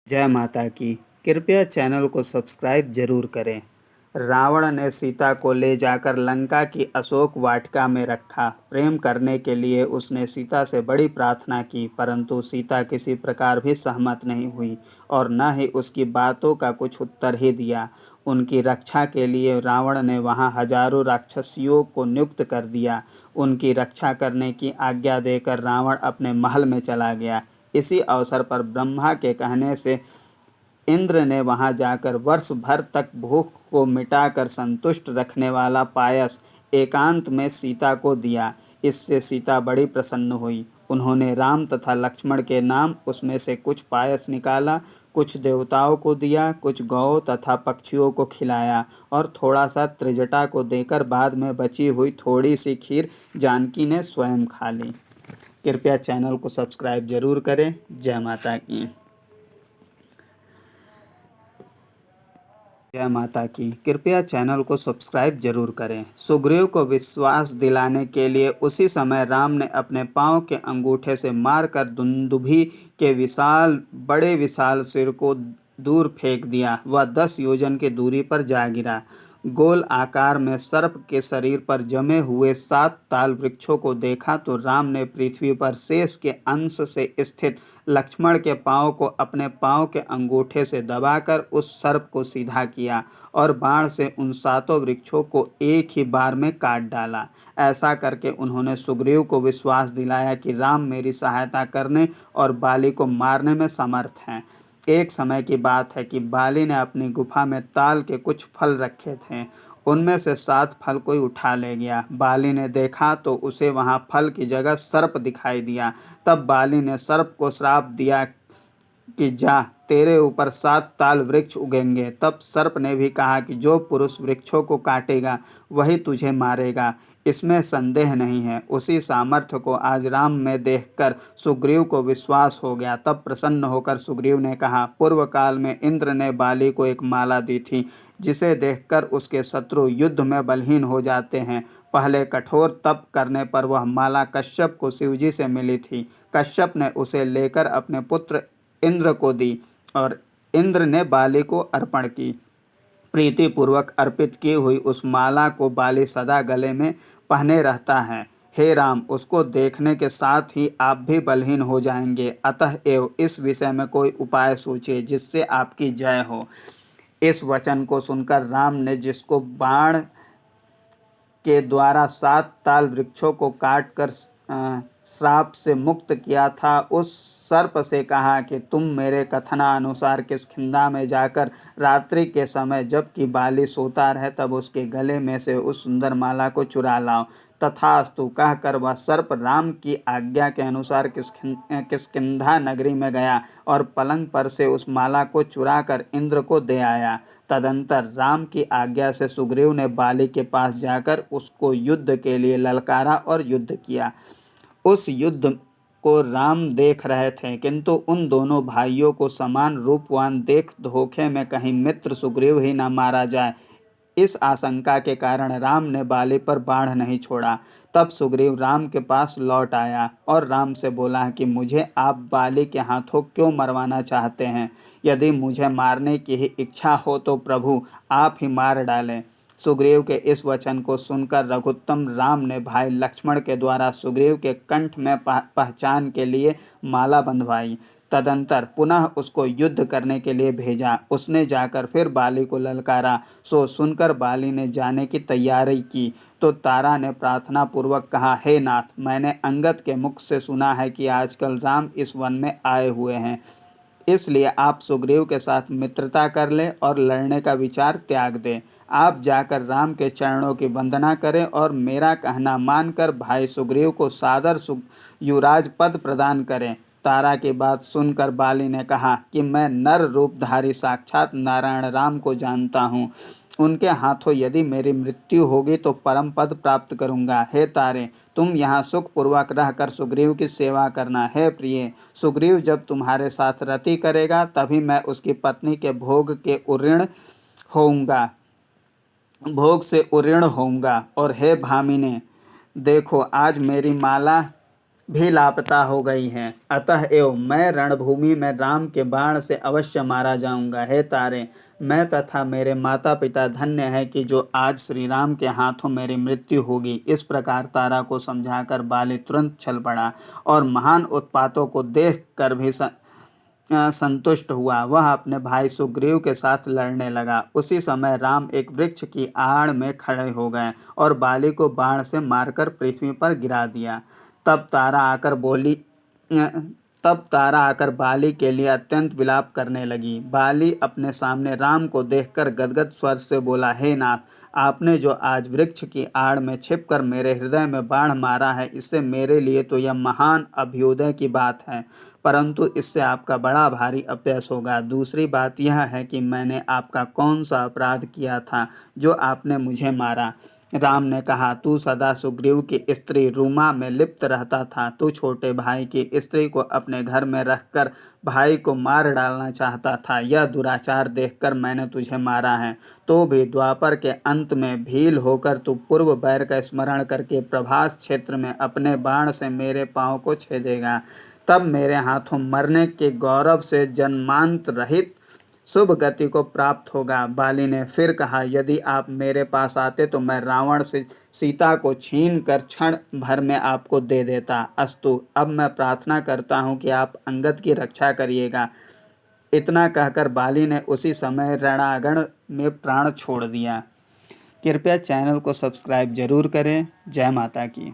जय माता की। कृपया चैनल को सब्सक्राइब जरूर करें। रावण ने सीता को ले जाकर लंका की अशोक वाटिका में रखा। प्रेम करने के लिए उसने सीता से बड़ी प्रार्थना की, परंतु सीता किसी प्रकार भी सहमत नहीं हुई और न ही उसकी बातों का कुछ उत्तर ही दिया। उनकी रक्षा के लिए रावण ने वहां हजारों राक्षसियों को नियुक्त कर दिया। उनकी रक्षा करने की आज्ञा देकर रावण अपने महल में चला गया। इसी अवसर पर ब्रह्मा के कहने से इंद्र ने वहां जाकर वर्ष भर तक भूख को मिटाकर संतुष्ट रखने वाला पायस एकांत में सीता को दिया। इससे सीता बड़ी प्रसन्न हुई। उन्होंने राम तथा लक्ष्मण के नाम उसमें से कुछ पायस निकाला, कुछ देवताओं को दिया, कुछ गौ तथा पक्षियों को खिलाया और थोड़ा सा त्रिजटा को देकर बाद में बची हुई थोड़ी सी खीर जानकी ने स्वयं खा ली। कृपया चैनल को सब्सक्राइब जरूर करें। जय माता की। जय माता की। कृपया चैनल को सब्सक्राइब जरूर करें। सुग्रीव को विश्वास दिलाने के लिए उसी समय राम ने अपने पांव के अंगूठे से मारकर दुंदुभी के बड़े विशाल सिर को दूर फेंक दिया। वह 10 योजन की दूरी पर जा गिरा। गोल आकार में सर्प के शरीर पर जमे हुए 7 ताल वृक्षों को देखा तो राम ने पृथ्वी पर शेष के अंश से स्थित लक्ष्मण के पांव को अपने पांव के अंगूठे से दबाकर उस सर्प को सीधा किया और बाण से उन 7 वृक्षों को एक ही बार में काट डाला। ऐसा करके उन्होंने सुग्रीव को विश्वास दिलाया कि राम मेरी सहायता करने और बाली को मारने में समर्थ हैं। एक समय की बात है कि बाली ने अपनी गुफा में ताल के कुछ फल रखे थे। उनमें से 7 फल कोई उठा ले गया। बाली ने देखा तो उसे वहां फल की जगह सर्प दिखाई दिया। तब बाली ने सर्प को श्राप दिया कि जा, तेरे ऊपर 7 ताल वृक्ष उगेंगे। तब सर्प ने भी कहा कि जो पुरुष वृक्षों को काटेगा वही तुझे मारेगा, इसमें संदेह नहीं है। उसी सामर्थ्य को आज राम में देखकर सुग्रीव को विश्वास हो गया। तब प्रसन्न होकर सुग्रीव ने कहा, पूर्व काल में इंद्र ने बाली को एक माला दी थी, जिसे देखकर उसके शत्रु युद्ध में बलहीन हो जाते हैं। पहले कठोर तप करने पर वह माला कश्यप को शिवजी से मिली थी। कश्यप ने उसे लेकर अपने पुत्र इंद्र को दी और इंद्र ने बाली को अर्पण की। प्रीतिपूर्वक अर्पित की हुई उस माला को बाली सदा गले में पहने रहता है। हे राम, उसको देखने के साथ ही आप भी बलहीन हो जाएंगे। अतएव इस विषय में कोई उपाय सोचिए जिससे आपकी जय हो। इस वचन को सुनकर राम ने जिसको बाण के द्वारा 7 ताल वृक्षों को काट कर श्राप से मुक्त किया था, उस सर्प से कहा कि तुम मेरे कथनानुसार किष्किंधा में जाकर रात्रि के समय जबकि बाली सोता रहे तब उसके गले में से उस सुंदर माला को चुरा लाओ। तथास्तु कहकर वह सर्प राम की आज्ञा के अनुसार किष्किंधा नगरी में गया और पलंग पर से उस माला को चुराकर इंद्र को दे आया। तदंतर राम की आज्ञा से सुग्रीव ने बाली के पास जाकर उसको युद्ध के लिए ललकारा और युद्ध किया। उस युद्ध को राम देख रहे थे, किंतु उन दोनों भाइयों को समान रूपवान देख धोखे में कहीं मित्र सुग्रीव ही न मारा जाए, इस आशंका के कारण राम ने बाली पर बाण नहीं छोड़ा। तब सुग्रीव राम के पास लौट आया और राम से बोला कि मुझे आप बाली के हाथों क्यों मरवाना चाहते हैं? यदि मुझे मारने की ही इच्छा हो तो प्रभु आप ही मार डालें। सुग्रीव के इस वचन को सुनकर रघुत्तम राम ने भाई लक्ष्मण के द्वारा सुग्रीव के कंठ में पहचान के लिए माला बंधवाई। तदंतर पुनः उसको युद्ध करने के लिए भेजा। उसने जाकर फिर बाली को ललकारा। सो सुनकर बाली ने जाने की तैयारी की तो तारा ने प्रार्थना पूर्वक कहा, हे नाथ, मैंने अंगद के मुख से सुना है कि आजकल राम इस वन में आए हुए हैं, इसलिए आप सुग्रीव के साथ मित्रता कर लें और लड़ने का विचार त्याग दें। आप जाकर राम के चरणों की वंदना करें और मेरा कहना मानकर भाई सुग्रीव को सादर युवराज पद प्रदान करें। तारा की बात सुनकर बाली ने कहा कि मैं नर रूपधारी साक्षात नारायण राम को जानता हूँ। उनके हाथों यदि मेरी मृत्यु होगी तो परम पद प्राप्त करूँगा। हे तारे, तुम यहाँ सुखपूर्वक रहकर सुग्रीव की सेवा करना। है प्रिय, सुग्रीव जब तुम्हारे साथ रति करेगा तभी मैं उसकी पत्नी के भोग से उऋण होऊंगा। और हे भामिने, देखो आज मेरी माला भी लापता हो गई हैं। अतः एव मैं रणभूमि में राम के बाण से अवश्य मारा जाऊंगा। हे तारे, मैं तथा मेरे माता पिता धन्य है कि जो आज श्री राम के हाथों मेरी मृत्यु होगी। इस प्रकार तारा को समझाकर बाली तुरंत चल पड़ा और महान उत्पातों को देख कर भी संतुष्ट हुआ। वह अपने भाई सुग्रीव के साथ लड़ने लगा। उसी समय राम एक वृक्ष की आड़ में खड़े हो गए और बाली को बाण से मारकर पृथ्वी पर गिरा दिया। तब तारा आकर बोली तब तारा आकर बाली के लिए अत्यंत विलाप करने लगी। बाली अपने सामने राम को देखकर गदगद स्वर से बोला, हे नाथ, आपने जो आज वृक्ष की आड़ में छिपकर मेरे हृदय में बाण मारा है, इससे मेरे लिए तो यह महान अभ्युदय की बात है, परंतु इससे आपका बड़ा भारी अपयश होगा। दूसरी बात यह है कि मैंने आपका कौन सा अपराध किया था जो आपने मुझे मारा। राम ने कहा, तू सदा सुग्रीव की स्त्री रूमा में लिप्त रहता था। तू छोटे भाई की स्त्री को अपने घर में रखकर भाई को मार डालना चाहता था। यह दुराचार देखकर मैंने तुझे मारा है। तो भी द्वापर के अंत में भील होकर तू पूर्व बैर का स्मरण करके प्रभास क्षेत्र में अपने बाण से मेरे पाँव को छेदेगा। तब मेरे हाथों मरने के गौरव से जन्मांत रहित शुभ गति को प्राप्त होगा। बाली ने फिर कहा, यदि आप मेरे पास आते तो मैं रावण से सीता को छीन कर क्षण भर में आपको दे देता। अस्तु, अब मैं प्रार्थना करता हूँ कि आप अंगद की रक्षा करिएगा। इतना कहकर बाली ने उसी समय रणांगण में प्राण छोड़ दिया। कृपया चैनल को सब्सक्राइब जरूर करें। जय माता की।